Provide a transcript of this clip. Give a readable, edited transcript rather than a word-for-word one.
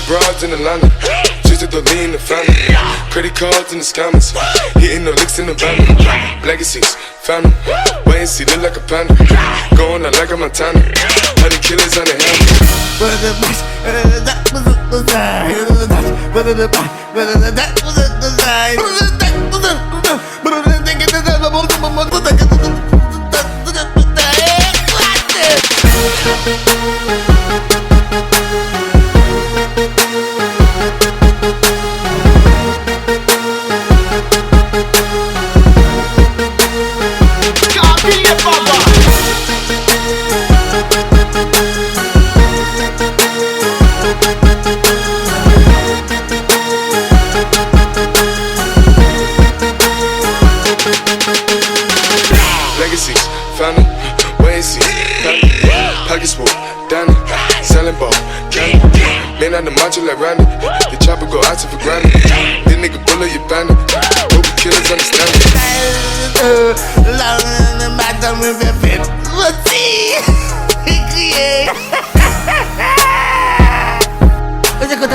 broads in Atlanta, just to lean the family. Credit cards in the scammers, hitting the licks in the van. Legacies, family, wait and see, look like a panda. Going out like a Montana, 100 killers on the hand. That was a design. Legacies, family, wait and see, pockets full, Danny, selling ball, candy. Man on the macho like Randy, the chopper go out for granted. This nigga bullet your bandit, hope the killers understand it. Long in the matter with your fit, what's he? He create. What's it called?